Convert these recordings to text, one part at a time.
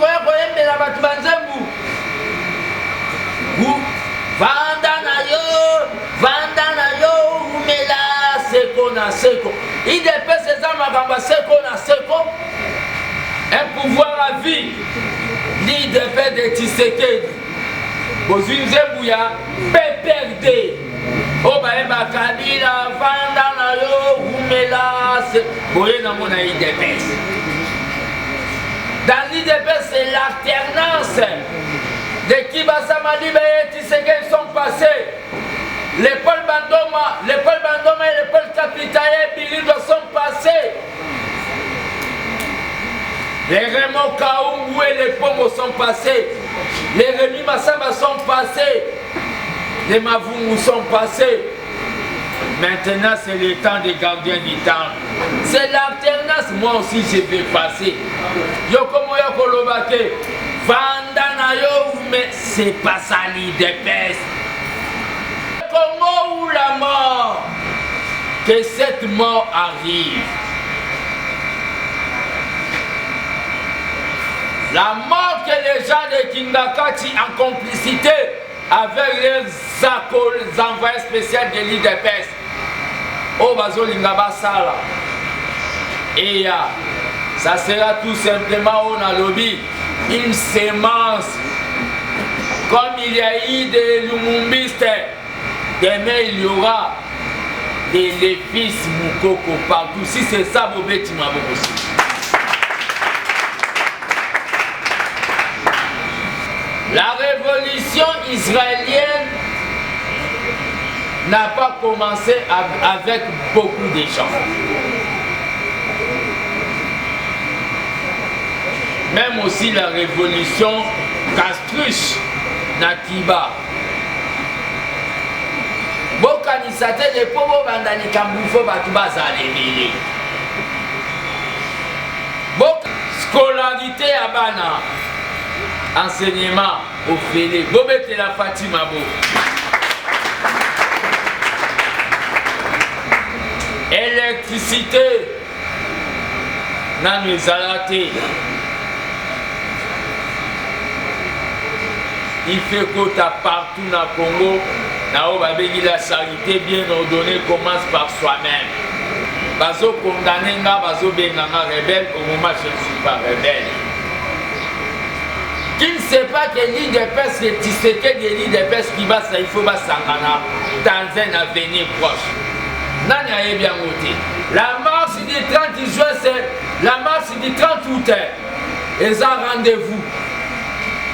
koya koyembela bato banzembu vanda na yo umela seko na seko. IDPS eza makambo seko na seko. Un pouvoir à vie. L'IDPS de Tshisekedi. Bozwi nzembu ya PPRD. Obayeba Kabila vanda na yo umela seko. Boye na mona IDPS. Dans l'IDPS, c'est l'alternance. De Kibasa Madiba et Tshisekedi sont passés. L'école Bandoma et l'école Kapitaye Bilindo sont passés. Les Raymond Kaoungou et les Pongo sont passés. Les Rémi Massamba sont passés. Les Mavungu sont passés. Maintenant, c'est le temps des gardiens du temps. C'est l'alternance. Moi aussi, je vais passer. Yokomo Yokolobake. Vanda yo, mais c'est pas ça l'IDPS. Comment ou la mort? Que cette mort arrive. La mort que les gens de Kingakati en complicité avec les envoyés spéciaux de l'IDPS. Oh, Bazo Lingaba Sala. Et ça sera tout simplement on a lobby. Une sémence, comme il y a eu des lumumbistes, demain il y aura des lévis Moukoko partout. Si c'est ça, vous bêtez ma aussi. La révolution israélienne n'a pas commencé avec beaucoup de gens. Même aussi la révolution Castruche Nakiba. Bokanisate les pauvres bandani Kambufo Batuba Zalemele. Scolarité à Bana. Enseignement au Félé. Bobete la Fatima Bo. Électricité. Nanu Zalate. Il fait quota partout dans le Congo. La charité bien ordonnée commence par soi-même. Bazo condamné, bazo benganga rebelle, au moment où je ne suis pas rebelle. Qui ne sait pas que l'IDPS, le Tshisekedi de l'IDPS qui va ça, il faut pas s'engana dans un avenir proche. Nani a bien voté. La marche du 30 juin, c'est la marche du 30 août. Ils ont rendez-vous.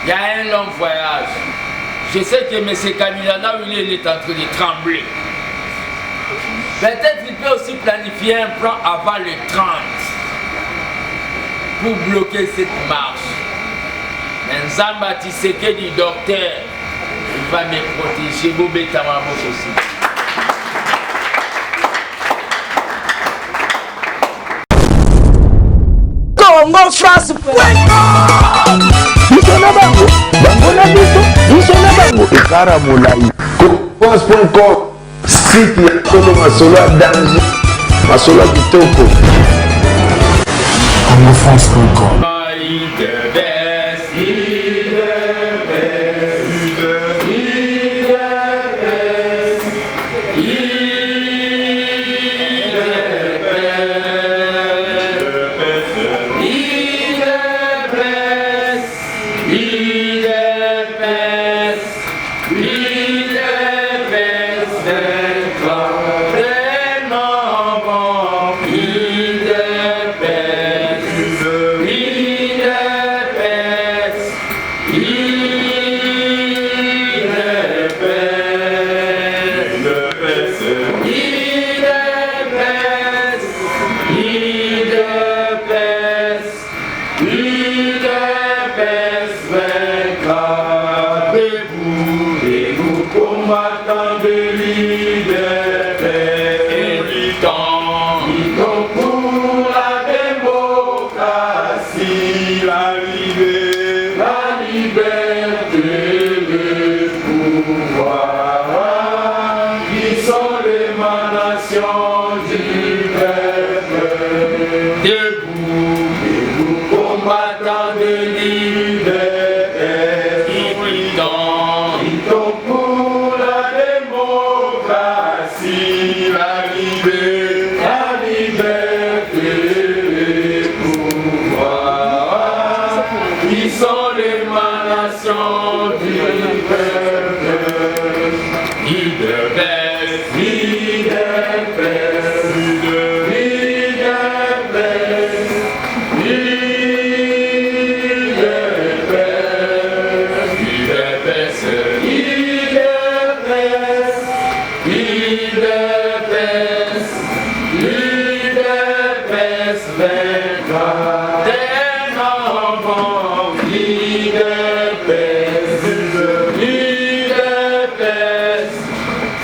Il y a un long voyage. Je sais que M. Kamila, là où il est en train de trembler. Peut-être qu'il peut aussi planifier un plan avant le 30 pour bloquer cette marche. Nzamba Tshisekedi du docteur, il va me protéger. Bobé Tamabos aussi. Congo France. Bango, bango na biso, biso na bango. Ekara molai. Copons.com, site ya Kolo Masolo à danger, Masolo Kitoko. CongoFrance.com. Debout, combattant de l'île. qui sont l'émanation du peuple. Vie de paix, vie de paix, vie de paix, vie de paix, vie de paix, vie de paix, vie de paix, vie de paix, vaincra des enfants, vie de paix, vie de paix,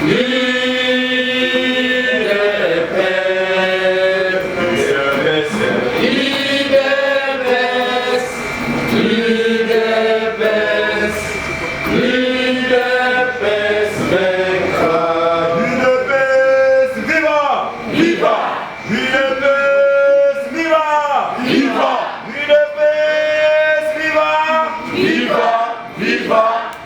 vie de paix, vie de paix, vie de paix, vie de paix, vaincra. Vie de paix, viva! Viva! Vie de paix, viva! Viva! Vie de paix, viva! Viva! Viva!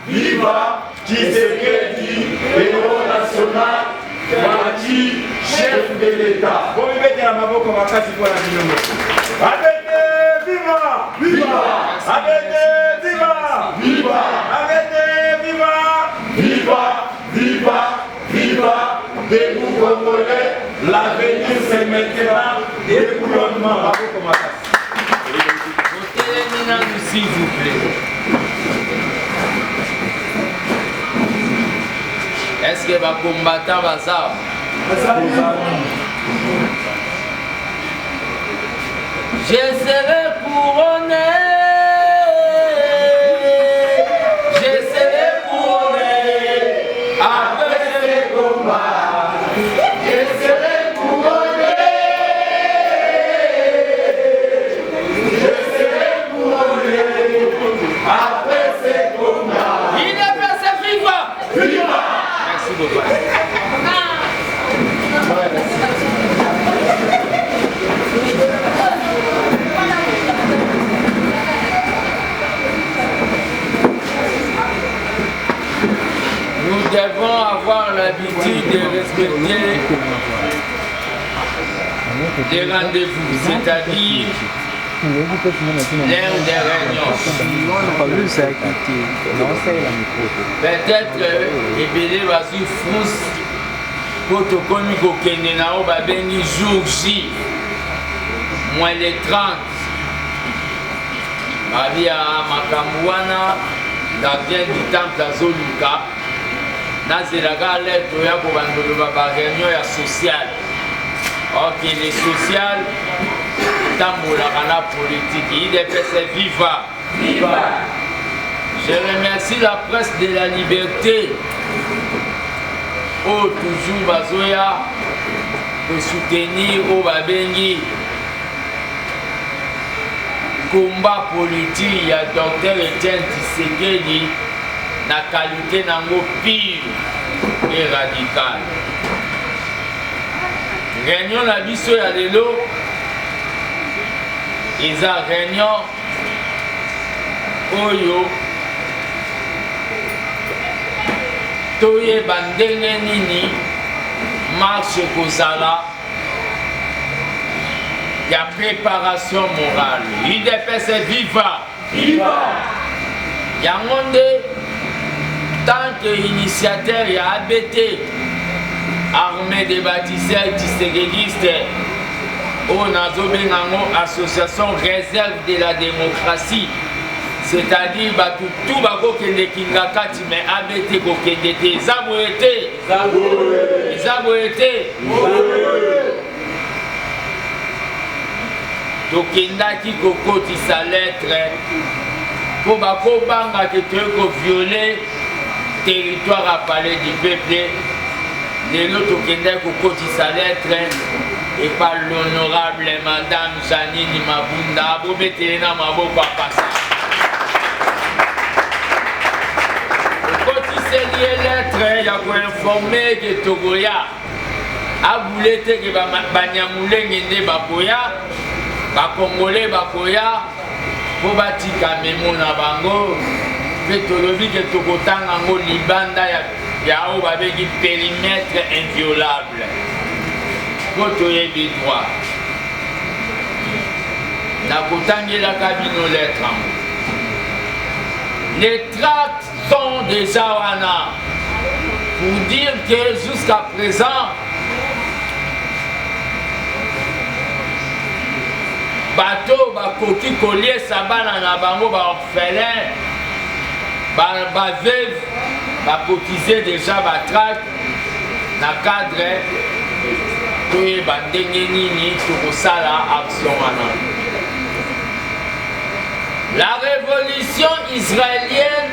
Viva! Tshisekedi, héros national, Bati, chef de l'État. Bon, il met la maboko makasi pour la minome. Abete, viva! Viva! Abete, viva! Viva! Abete, viva! Viva! Viva! Viva! Debout Congolais, l'avenir c'est maintenant. Découronnement, maboko makasi. Votez nous s'il vous plaît. Est-ce que va combattre Bazar? Je serai couronné. Je serai couronné. Après ce combat, je serai couronné. Je serai couronné. Après ce combat. Il est passé viva. Viva. Merci beaucoup. Nous devons avoir l'habitude de respecter les rendez-vous, c'est-à-dire l'heure des réunions. Peut-être ebele bazwi frousse po tokomi kokende na oyo babengi jour J moins les 30 babi ya makambo wana gardien du temple azoluka nazelaka lettre oya kobandoloba bareunion ya sociale ok les sociales tambolaka na politique idps viva viva. Je remercie la presse de la liberté. Oh, toujours Bazoya pour soutenir au Babengi. Combat politique, il y a Dr Etienne Tshisekedi, la qualité nango pire et radicale. Réunion la biso ya lelo, ils ont réunion oyo. Toyeba ndenge nini marche kozala ya préparation morale. UDPS viva! Viva! Yango nde tant que initiateur ya ABT armée des bâtisseurs tshisekedistes oyo nazobenga yango association réserve de la démocratie. C'est-à-dire que tout va kokende kingakati mais ABT kokende te zaboete zaboete tokendaki kokotisa lettre po bakobanga ke toye kovioler territoire à palais du peuple. Lelo tokendaki kokotisa lettre et par l'honorable madame Janine Mabunda abobetele na maboko apasa. C'est lié lettre, il y a pour informer que Togoya a voulu que Banyamoulé ngende bakoya, ba Congolais bakoya, pour batika memo na bango, que tolobi que Togotanga ngo libanda ya o babeki périmètre inviolable. Pour toyebi droit. Na kotangela kabino lettre. Les tracts sont déjà wana. Pour dire que jusqu'à présent, bateau bakoki koliesa bana na bango ba orphelin, ba veuve bakotiser déjà ba tract na cadre que bandenge nini tokosala action wana. La révolution israélienne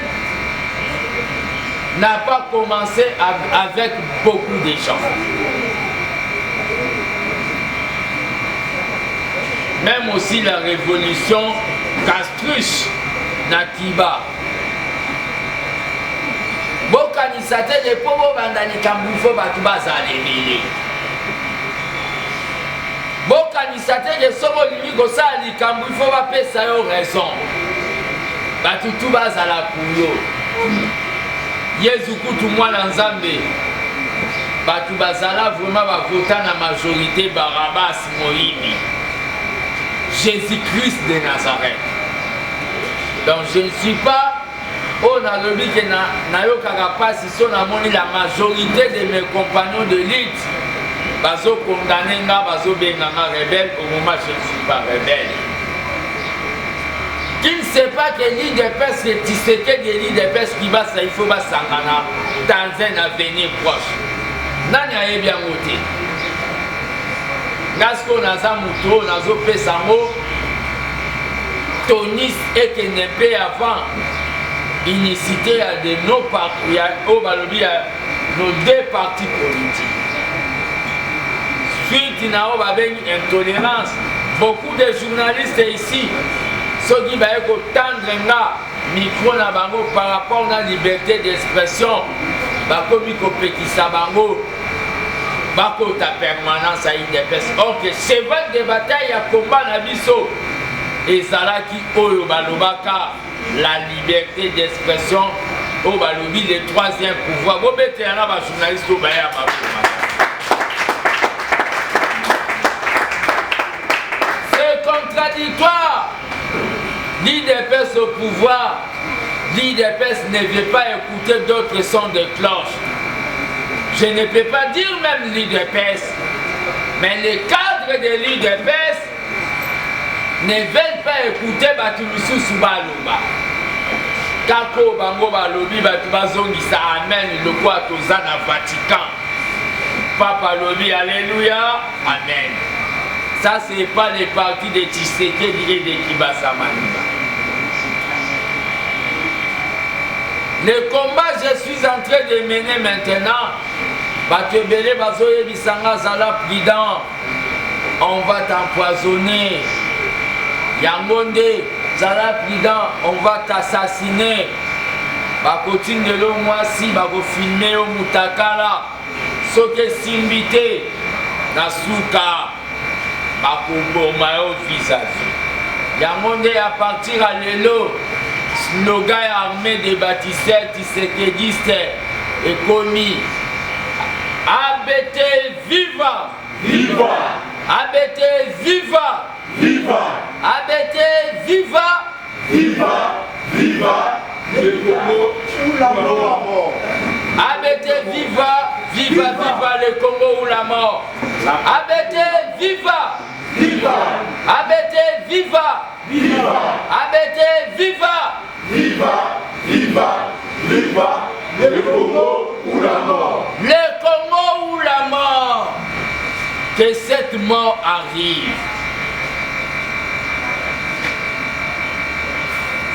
n'a pas commencé avec beaucoup de gens. Même aussi la révolution Castruche Nakiba. Bokanisa te de pobo bandani kambufo batu bazalebele. Bokanisa te de sobo limi kosala likambu ifo bapesa yo raison. Batu tu bazala kuyo. Yesu kutu mwana nzambe. Batu bazala vraiment bakota na majorité Barabas Moïbi. Jésus-Christ de Nazareth. Donc je ne suis pas au nalobi que na yo kakapa si son amoni la majorité de mes compagnons de lutte. Bazo condamné nga bazo benganga rebelle au moment où je ne suis pas rebelle. Qui ne sait pas que l'île de Perse, que Tshisekedi de l'île de Perse qui va ça, il faut pas s'engana dans un avenir proche. Nani a bien voté. Gasko naza muto nazo pesango tonis et que ne peut avant unicité à de nos partis au balobi à nos deux partis politiques. Suite na o babeng intolérance, beaucoup de journalistes ici ceux qui va tendre nga micro na bango par rapport à la liberté d'expression bakomi kopekisa bango bakota permanence à IDPS. Or que cheval de bataille à combat na biso ezalaki oyo balobaka la liberté d'expression au balobi le troisième pouvoir bobete yana ba journaliste baya ba. C'est contradictoire. L'IDPS au pouvoir, l'IDPS ne veut pas écouter d'autres sons de cloche. Je ne peux pas dire même l'IDPS, mais les cadres de l'IDPS ne veulent pas écouter Batumusu Subaloba. Kako Bango Balobi Batubazongisa Amen, le quoi Tozana Vatican. Papa Lobi, Alléluia, Amen. Ça, ce n'est pas les partis de Tshisekedi et de Kibasa Maniba. Le combat que je suis en train de mener maintenant, Batebele Bazoye Bisanga Zala Prudent, on va t'empoisonner. Yangonde Zala Prudent, on va t'assassiner. Bakotine de l'eau, moi si, bako filmer au Mutakala, Soke Simbite, Nasuka. Bakoboma yo vis-à-vis. Yangonde à partir à l'élo, slogan armé des bâtisseurs tshisekedistes et commis. ABT viva! Viva! ABT viva! Viva! ABT viva! Viva! Viva! Le Congo ou la mort! ABT viva! Viva! Viva le Congo ou la mort! ABT viva! Viva! ABT viva! Viva! ABT viva! Viva! Viva! Viva! Le Congo ou la mort! Le Congo ou la mort! Que cette mort arrive.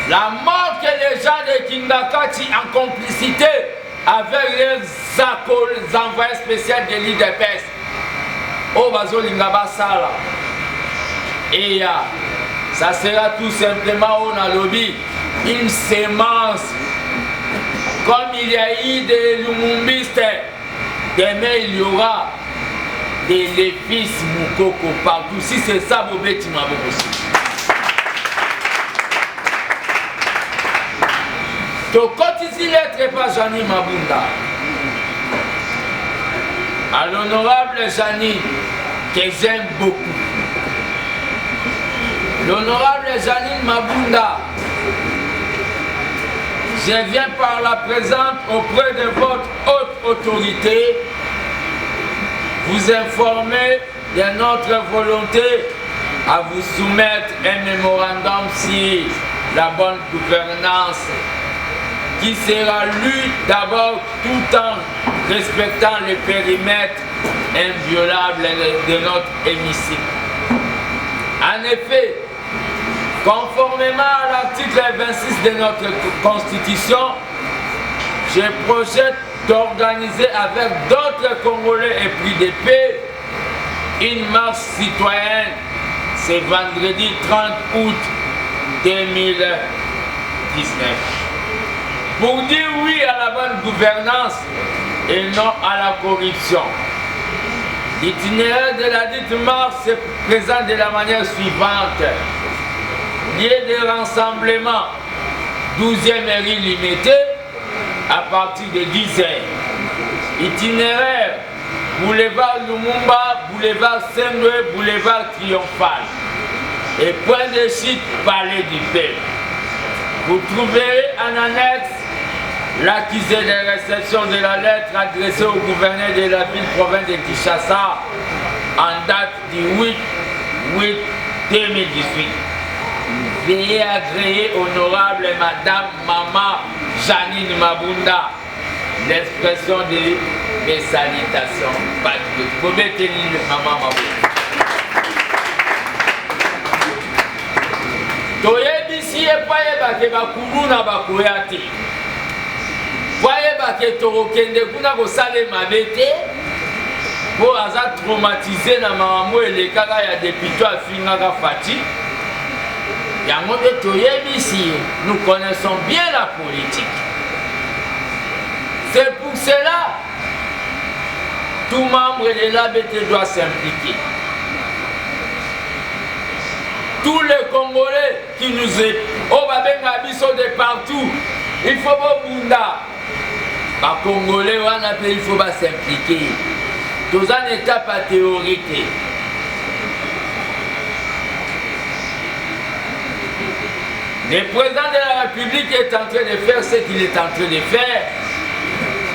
La mort que les gens de Kingakati en complicité avec les envoyés spéciaux de l'IDPS. Oh, Bazo Lingaba Sala. Et ça sera tout simplement on a lobby une sémence. Comme il y a eu des lumumbistes, demain il y aura des lévis Moukoko partout. Si c'est ça, vous mettez ma aussi. Donc, quand ici l'être pas Jani Mabunda, à l'honorable Jani, que j'aime beaucoup. L'honorable Janine Mabunda, je viens par la présente auprès de votre haute autorité vous informer de notre volonté à vous soumettre un mémorandum sur la bonne gouvernance qui sera lu d'abord tout en respectant le périmètre inviolable de notre hémicycle. En effet, conformément à l'article 26 de notre Constitution, je projette d'organiser avec d'autres Congolais épris de paix une marche citoyenne ce vendredi 30 août 2019. Pour dire oui à la bonne gouvernance et non à la corruption. L'itinéraire de la dite marche se présente de la manière suivante. Lieu de rassemblement 12e mairie limitée à partir de 10h. Itinéraire boulevard Lumumba, boulevard Saint-Louis, boulevard Triomphal. Et point de chute, palais du Peuple. Vous trouverez en annexe l'accusé de réception de la lettre adressée au gouverneur de la ville-province de Kinshasa en date du 8/8/2018. Veuillez agréer honorable Madame Mama Janine Mabunda l'expression de mes salutations patriotiques. Vous mettez Maman Mabunda. Toyebisi epayeba ke bakulu na bakoya te. Wayeba ke tokende kuna kosala mabe te po aza traumatisé na maman elekaka ya député afingaka Fati. Yango te toyebisi, nous connaissons bien la politique. C'est pour cela tout membre de l'ABT doit s'impliquer. Tous les Congolais qui nous est au Babenga Biso de partout, il faut pas bunda. Les Congolais, il faut pas s'impliquer. Dans une étape à théorique. Le président de la République est en train de faire ce qu'il est en train de faire.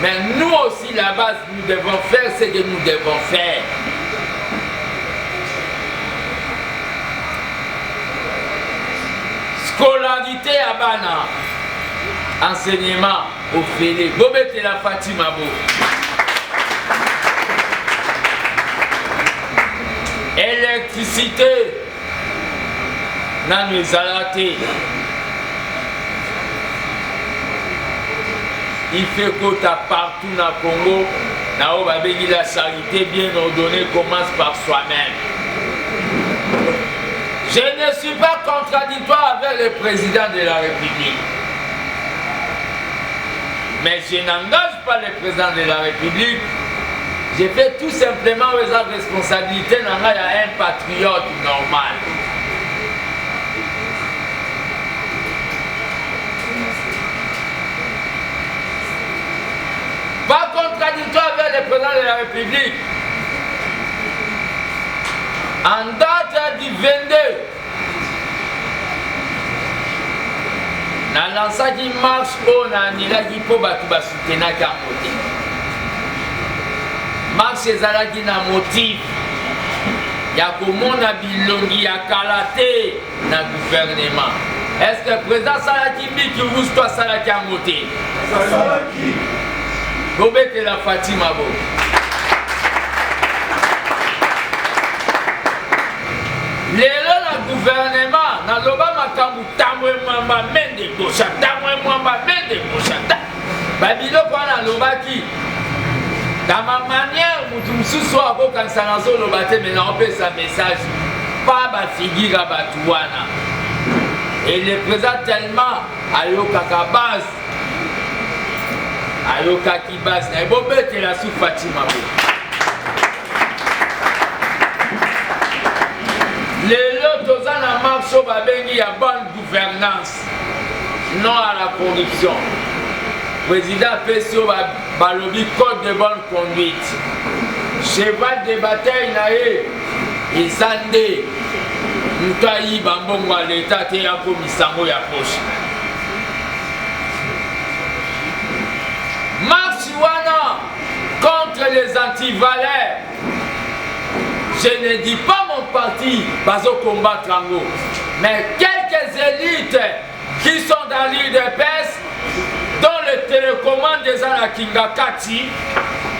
Mais nous aussi, là-bas, nous devons faire ce que nous devons faire. Scolarité à Bana, enseignement au Félé, Bobette et la Fatima Bo. Électricité, dans les alatés. Il fait quota partout dans le Congo, la charité bien ordonnée commence par soi-même. Je ne suis pas contradictoire avec le président de la République. Mais je n'engage pas le président de la République. Je fais tout simplement aux responsabilités dans un patriote normal. Pas contradictoire avec le président de la République. En date du 22, na lansaki marche oyo na anilaki mpo bato basutenaki yango te. Marche ezalaki na motif ya komona bilongi ya kala te na gouvernement. Est-ce que le président asalaki mbiki rouge to asalaki yango te? Bobetela Fatima Bo. Lelo na gouvernement na loba makambu tamwe mwamba mende gauche tamwe mwamba mende gauche babilo kwa na lobaki dans ma manière mutu mususu akokanisa nazo loba te mais na opesa message pas ba figure batu wana et le président tellement ayokaka base ayokaki base na bobetela su Fatima Bo. Les autres ont la marche au Babengi à bonne gouvernance, non à la corruption. Président Pessio Balobi code de bonne conduite. Cheval de bataille naé et Sandé. Ntaï Bambongo à l'état et à Komisango ya poche. marche wana contre les anti-valeurs. Je ne dis pas mon parti bazo combattre Ango, mais quelques élites qui sont dans l'UDPS, dont le télécommande des la Kingakati,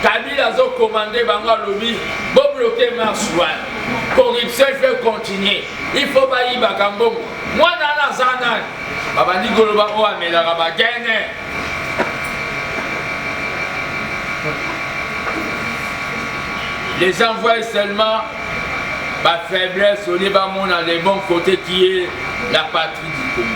Kabila zo commandé bango lobby, bo bloquer marche wana. Corruption fait continuer. Il faut pas y bakambo. Moi dans la zana, baba di goloba o amela ba gene. Les gens voient seulement ma faiblesse au Liban dans les bons côtés qui est la patrie du Congo.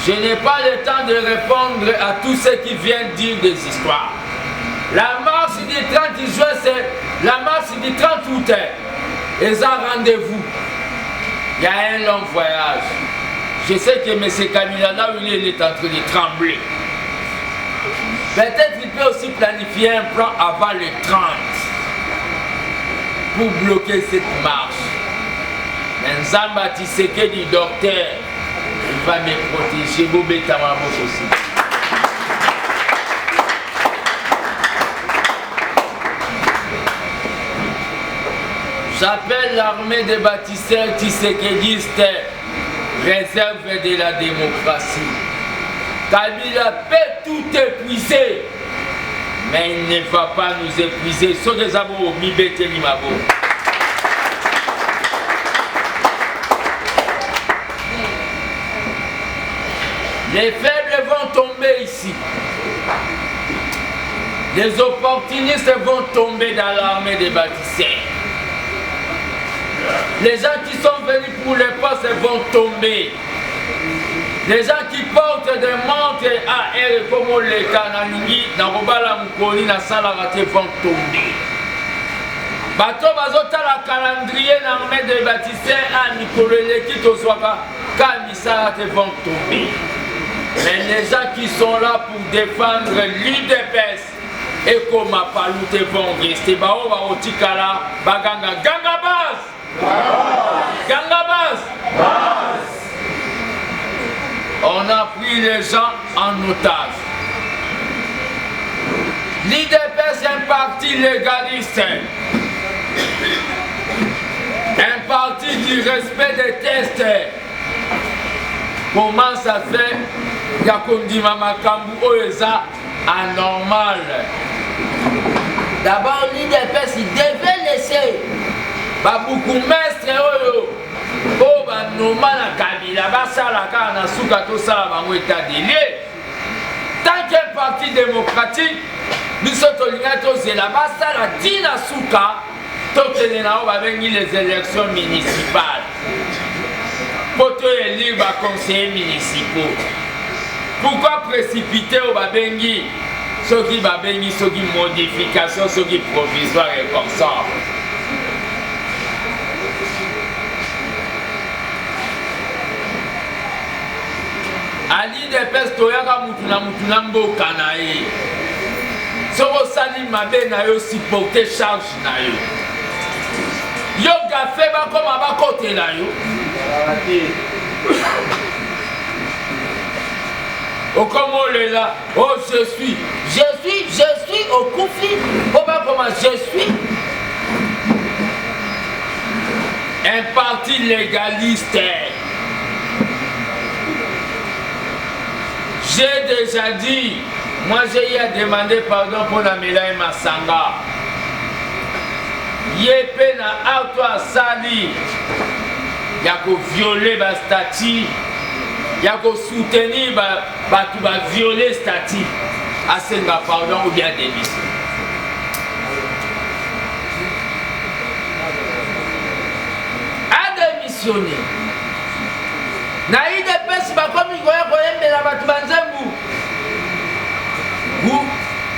Je n'ai pas le temps de répondre à tous ceux qui viennent dire des histoires. La marche du 30 juin, c'est la marche du 30 août. Et ça, rendez-vous. Il y a un long voyage. Je sais que M. Kabila, là où il est en train de trembler. Peut-être qu'il peut aussi planifier un plan avant le 30 pour bloquer cette marche. Mais Nzamba Tshisekedi du docteur, il va me protéger. Bobé Tamabos aussi. J'appelle l'armée des bâtisseurs tshisekidistes, réserve de la démocratie. Kabila peut tout épuiser, mais il ne va pas nous épuiser. Ce que nous avons mis Mabo. Les faibles vont tomber ici. Les opportunistes vont tomber dans l'armée des bâtisseurs. Les gens qui sont venus pour les postes vont tomber. Les gens qui portent des montres AR comme les Kananingi, dans Robala Mukoni, dans Salarate vont tomber. Bato bazota la calendrier dans l'armée des bâtisseurs à Nicolele qui te soit Kamisarate vont tomber. Mais les gens qui sont là pour défendre l'UDPS et comme Apaloute vont rester. Bao Baotikala, Baganga, Gangabas! Gangabas! On a pris les gens en otage. L'UDPS est un parti légaliste. Un parti du respect des tests. Comment ça fait Yakondima Makambu Oeza anormal? D'abord, l'UDPS devait laisser Baboukou Mestre Oyo. Oh, bah, normal à Kabila, basala kana suka to sala bango état de lieu. Tant qu'un parti démocratique, nous sommes tous la basala dina suka, tout les nao va venir les élections municipales. Pour te élire les conseillers municipaux. Pourquoi précipiter au Babengi ce qui Babengi, ce qui modification, ce qui provisoire et comme ça? Ali de pesto yaka mutuna mboka na ye. Soko sali mabe na yo supporter charge na yo. Yo gafe ba koma ba kote na yo. Oh comment on est là? Oh je suis au conflit. Oh bah comment je suis? Un parti légaliste. J'ai déjà dit, moi j'ai eu à demander pardon pour la Mélaï Massanga. Yépé na auto à sali. Yako violer ba statut. Yako soutenir tu vas violer statut. Asenga pardon ou bien démission. A démissionner. Naïde pesi bakomi koya koyembela batu banzembu.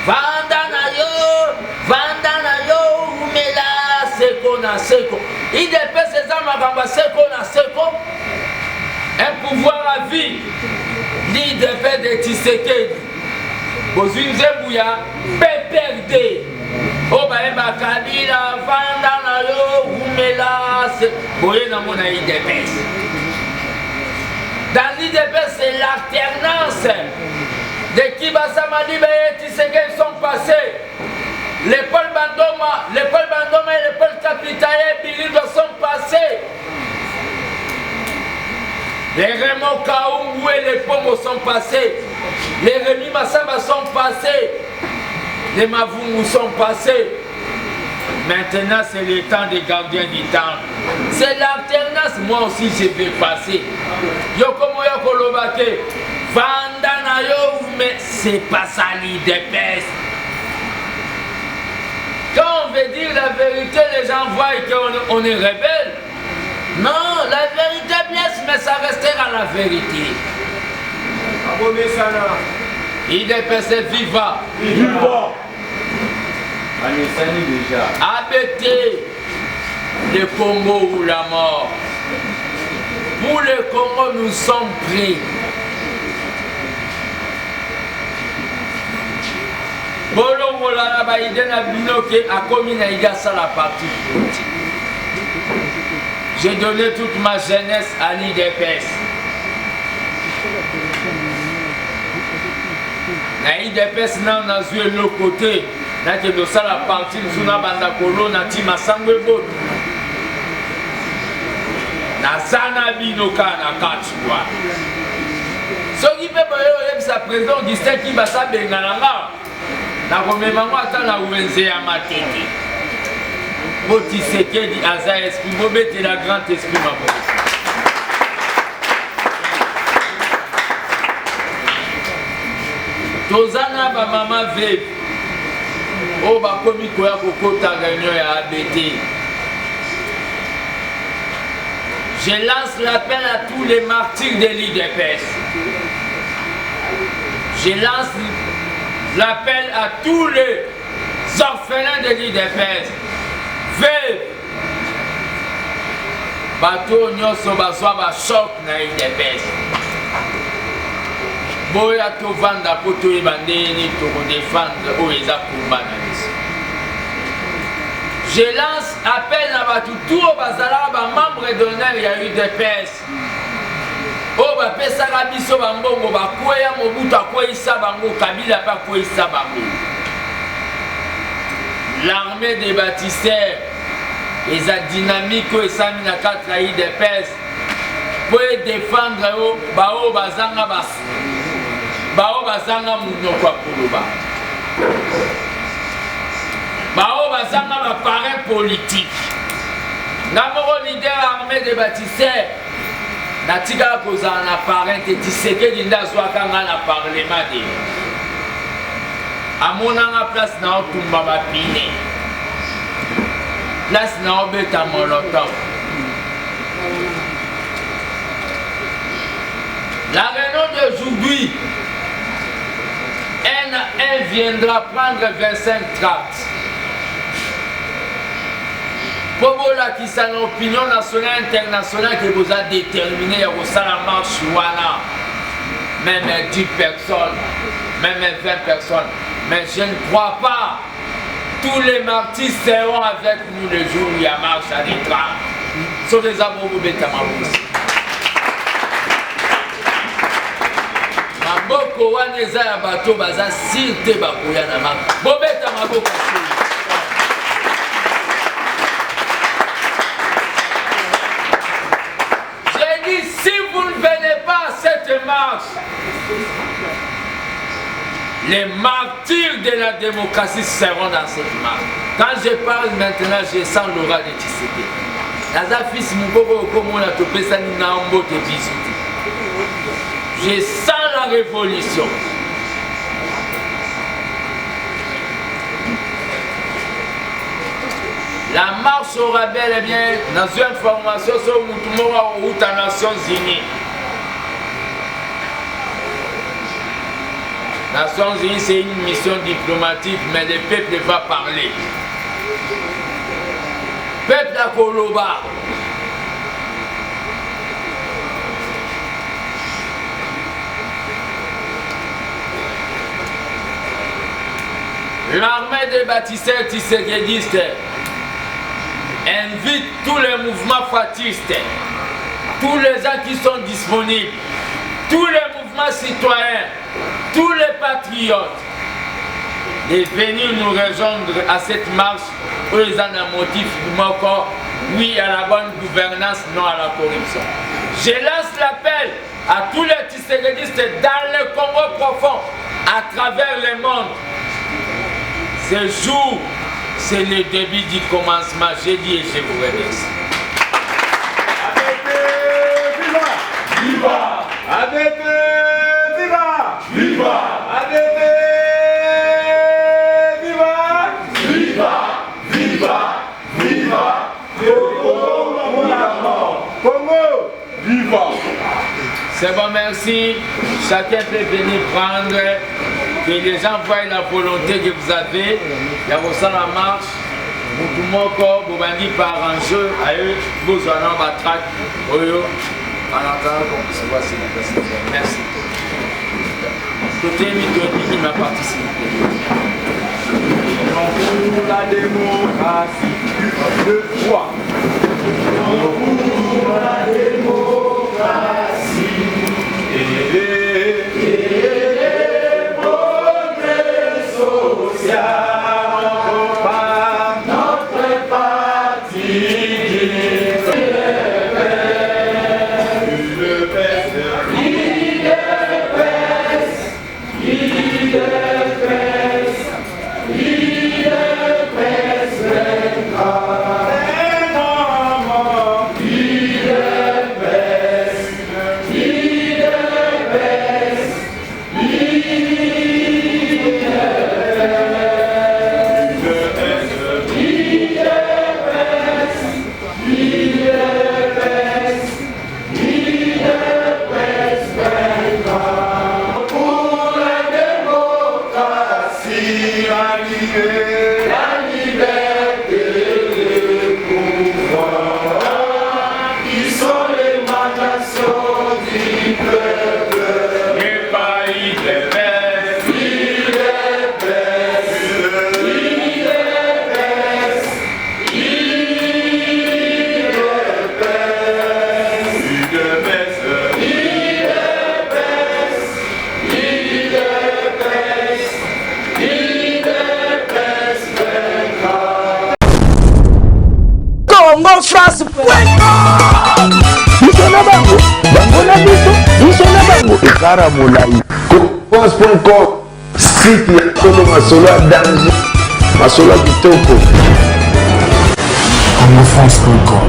Vanda na yo umela seko na seko. Ide pesi za makamba seko na seko. Un pouvoir à vie. L'ide pesi de Tshisekedi. Bozwi nzembu ya PPRD. Oba eba Kabila vanda na yo umela seko. Boye na mona ide pesi. l'IDPS, c'est l'alternance de Kibasa Malibe et Tshisekedi sont passés. L'école Bandoma et l'école Kapitaye Birindo sont passés. Les Raymond Kaoungou et les Pombo sont passés. Les Rémi Massamba sont passés. Les Mavungu sont passés. Maintenant, c'est le temps des gardiens du temps. C'est l'alternance. Moi aussi, je vais passer. Yokomo Yokolobake. Vandana yo, mais c'est pas ça l'IDPS. Quand on veut dire la vérité, les gens voient qu'on est rebelle. Non, la vérité blesse, mais ça restera la vérité. IDPS viva. Viva. ABT, le Congo ou la mort. Pour le Congo, nous sommes prêts. Bolongo la baïde na binoke a commis na igasa la partie politique. J'ai donné toute ma jeunesse à l'IDPS. Na IDPS na on a joué l'autre côté. Na ke do ça la partie nous na banda kolo na tima sangwe boto. Na sana binoka na katwa. Soki pe boyo yem sa président Augustin Kibasa bengalanga. Na komemamo ata na uwenze ya matete. Po Tshisekedi aza esprit bobete la grand esprit mabo. Tozana ba mama ve. O ba komi koya kokota réunion ya ABT. Je lance l'appel à tous les martyrs de l'IDPS. Je lance l'appel à tous les orphelins de l'IDPS. Veuve. Bateau nyonso bazwa ba choc na IDPS. Boya to vanda po to ebandeni to défendre o eza kumba na biso. Je lance appel à batu tout bazala ba membre d'honneur ya UDPS. O ba pesaka biso ba mbongo ba kweya Mobutu akweyisa bango Kabila pa kweyisa bango. L'armée des bâtisseurs eza dynamique o esami na kati ya UDPS po défendre o ba o bazanga bas. Bao bazanga munoko ya koloba. Bao bazanga ba parrain politique. Namoro leader armée des bâtisseurs. Natika kozala na parrain te Tshisekedi ndazwaka nga na parlement de. Amonanga place na otumba bapine. Place na obeta molotov. La réunion d'aujourd'hui, elle viendra prendre 25-30. Pobola qui s'en opinion nationale internationale que vous a déterminé au Salama Chouana. Même 10 personnes, même 20 personnes. Mais je ne crois pas. Tous les martyrs seront avec nous le jour où il y a marche à l'écran. Sur les abobos bétamabous. Maboko waneza ya bato baza sirte bakoya na ma. Bobeta maboko. J'ai dit si vous ne venez pas à cette marche, les martyrs de la démocratie seront dans cette marche. Quand je parle maintenant, je sens l'aura de Tshisekedi. Naza fils mukoko komona topesa ni na mbote biso. Je sens la révolution. La marche aura bel et bien dans une information sur Moutoumora ou aux Nations Unies. Nations Unies, c'est une mission diplomatique, mais le peuple va parler. Peuple à Koloba. L'armée des bâtisseurs tshisekidistes invite tous les mouvements fatistes, tous les gens qui sont disponibles tous les mouvements citoyens, tous les patriotes, de venir nous rejoindre à cette marche où ils ont un motif moko, oui à la bonne gouvernance, non à la corruption. Je lance l'appel à tous les tisserédistes dans le Congo profond, à travers le monde. Ce jour, c'est le début du commencement. J'ai dit et je vous remercie. Viva! ADP, viva! Viva! ADP, viva! Viva! Viva! Viva! Congo! Viva! C'est bon, merci. Chacun peut venir prendre, que les gens voient la volonté que vous avez. Il y a aussi la marche. Tout le monde, vous venez par un jeu, vous allez en battre. En attendant qu'on puisse voir si la personne. Merci. Côté Mitoni, il m'a participé. Pour la démocratie, deux fois. Pour la démocratie, et les progrès sociaux, notre parti. France Isona bango bangona biso isona bango ekara molai France.com site ya Kolo Masolo ya danger Masolo ya kitoko CongoFrance.com